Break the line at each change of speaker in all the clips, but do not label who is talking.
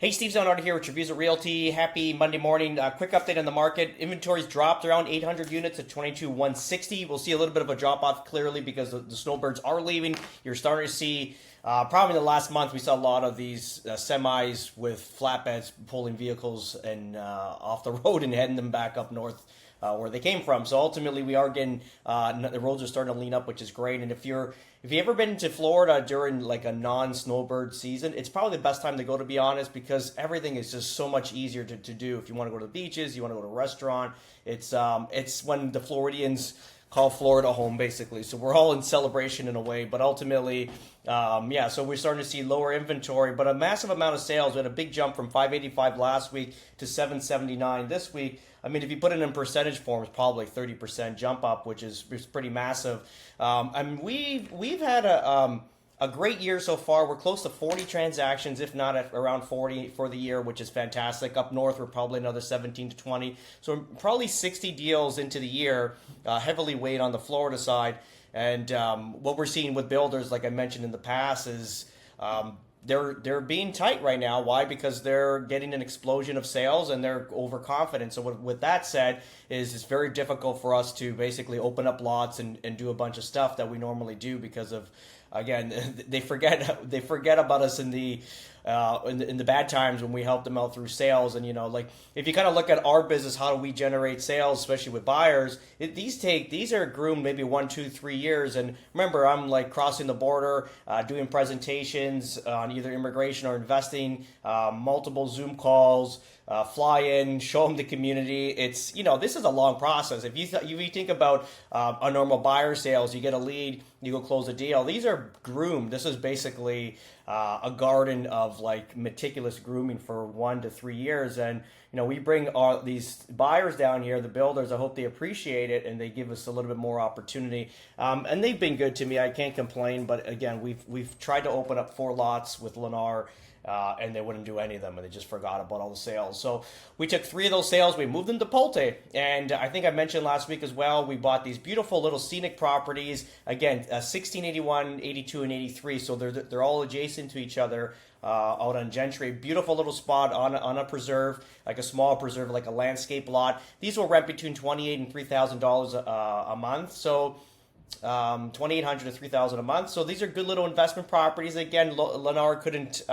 Hey, Steve Zonard here with Treviso Realty. Happy Monday morning. Quick update on the market. Inventory's dropped around 800 units at 22,160. We'll see a little bit of a drop off clearly because the Snowbirds are leaving. You're starting to see, probably in the last month, we saw a lot of these semis with flatbeds pulling vehicles and off the road and heading them back up north where they came from. So ultimately, we are getting the roads are starting to lean up, which is great. And if you ever been to Florida during like a non-snowbird season, it's probably the best time to go, to be honest, because everything is just so much easier to do. If you want to go to the beaches, you want to go to a restaurant, it's when the Floridians call Florida home, basically. So we're all in celebration in a way, but ultimately, so we're starting to see lower inventory, but a massive amount of sales. We had a big jump from 585 last week to 779 this week. I mean, if you put it in percentage forms, probably 30% jump up, which is pretty massive. We've had a great year so far. We're close to 40 transactions, if not at around 40 for the year, which is fantastic. Up north, we're probably another 17 to 20. So probably 60 deals into the year, heavily weighed on the Florida side. And what we're seeing with builders, like I mentioned in the past, is they're being tight right now. Why? Because they're getting an explosion of sales and they're overconfident. So with that said, it's very difficult for us to basically open up lots and do a bunch of stuff that we normally do because of, again, they forget about us in the bad times when we help them out through sales. And like if you kind of look at our business, how do we generate sales, especially with buyers? These are groomed maybe 1, 2, 3 years. And remember, I'm like crossing the border, doing presentations on either immigration or investing, multiple Zoom calls. Fly in, show them the community. It's this is a long process. If you think about a normal buyer sales, you get a lead, you go close a deal. These are groomed. This is basically a garden of like meticulous grooming for 1 to 3 years. And we bring these buyers down here, the builders. I hope they appreciate it and they give us a little bit more opportunity. And they've been good to me. I can't complain. But again, we've tried to open up 4 lots with Lennar. And they wouldn't do any of them, and they just forgot about all the sales. So we took 3 of those sales, we moved them to Pulte, and I think I mentioned last week as well, we bought these beautiful little scenic properties, again, 1681, 82, and 83, so they're all adjacent to each other out on Gentry. Beautiful little spot on a preserve, like a small preserve, like a landscape lot. These will rent between $2,800 and $3,000 a month, so $2,800 to $3,000 a month. So these are good little investment properties. Again, Lennar couldn't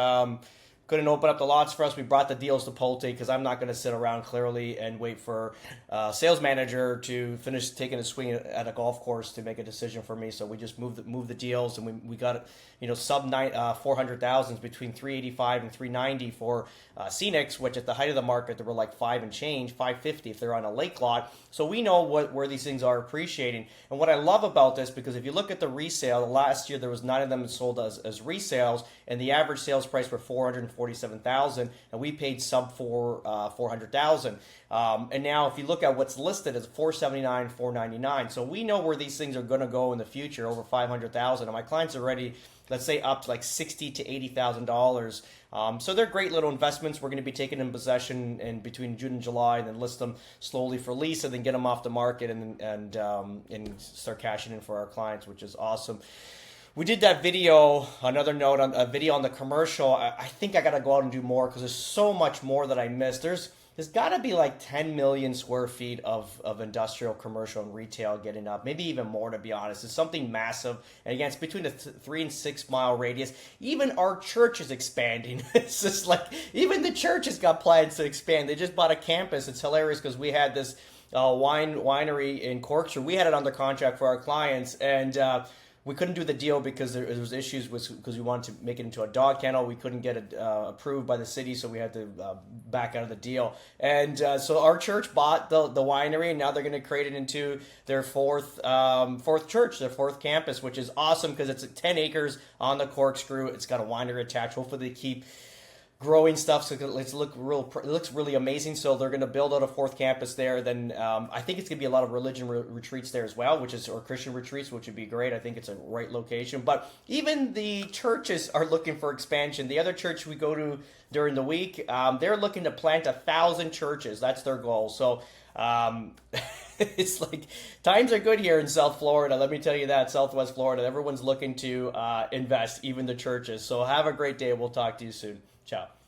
open up the lots for us. We brought the deals to Pulte because I'm not going to sit around clearly and wait for a sales manager to finish taking a swing at a golf course to make a decision for me. So we just moved the deals, and we got sub 400,000 between 385 and 390 for scenics, which at the height of the market they were like 5 and change, 550 if they're on a lake lot. So we know where these things are appreciating. And what I love about this, because if you look at the resale, last year there was 9 of them sold as resales, and the average sales price were $447,000, and we paid sub 400,000. And now if you look at what's listed as $479, $499, so we know where these things are going to go in the future, over $500,000. And my clients are already, let's say, up to like $60,000 to $80,000. So they're great little investments. We're going to be taking in possession in between June and July, and then list them slowly for lease, and then get them off the market and start cashing in for our clients, which is awesome. We did that video, another note on a video on the commercial. I think I got to go out and do more because there's so much more that I missed. There's got to be like 10 million square feet of industrial, commercial, and retail getting up, maybe even more, to be honest. It's something massive. And again, it's between a 3 and 6 mile radius. Even our church is expanding. It's just like, even the church has got plans to expand. They just bought a campus. It's hilarious because we had this winery in Corkscrew. We had it under contract for our clients, and we couldn't do the deal because there was issues because we wanted to make it into a dog kennel. We couldn't get it approved by the city, so we had to back out of the deal. And so our church bought the winery, and now they're going to create it into their fourth church, their 4th campus, which is awesome because it's 10 acres on the Corkscrew. It's got a winery attached. Hopefully they keep growing stuff, so it looks really amazing. So they're going to build out a 4th campus there. Then I think it's going to be a lot of religion retreats there as well, or Christian retreats, which would be great. I think it's a right location. But even the churches are looking for expansion. The other church we go to during the week, they're looking to plant 1,000 churches. That's their goal. So it's like times are good here in South Florida. Let me tell you that, Southwest Florida. Everyone's looking to invest, even the churches. So have a great day. We'll talk to you soon. Ciao.